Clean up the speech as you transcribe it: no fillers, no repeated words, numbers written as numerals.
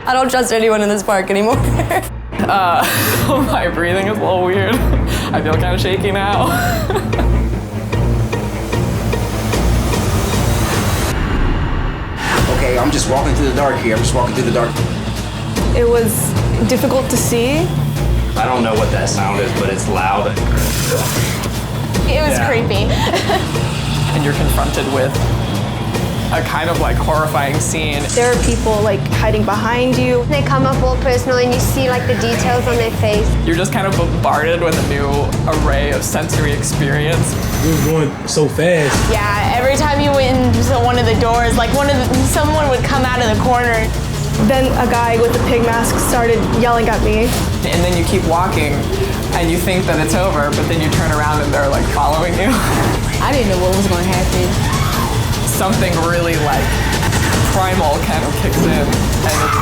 I don't trust anyone in this park anymore. My breathing is a little weird. I feel kind of shaky now. Okay, I'm just walking through the dark here. I'm just walking through the dark. It was difficult to see. I don't know what that sound is, but it's loud. It was creepy. And you're confronted with a kind of like horrifying scene. There are people like hiding behind you. They come up all personal and you see like the details on their face. You're just kind of bombarded with a new array of sensory experience. We were going so fast. Yeah, every time you went into one of the doors, like someone would come out of the corner. Then a guy with a pig mask started yelling at me. And then you keep walking and you think that it's over, but then you turn around and they're like following you. I didn't know what was going to happen. Something really like primal kind of kicks in and it's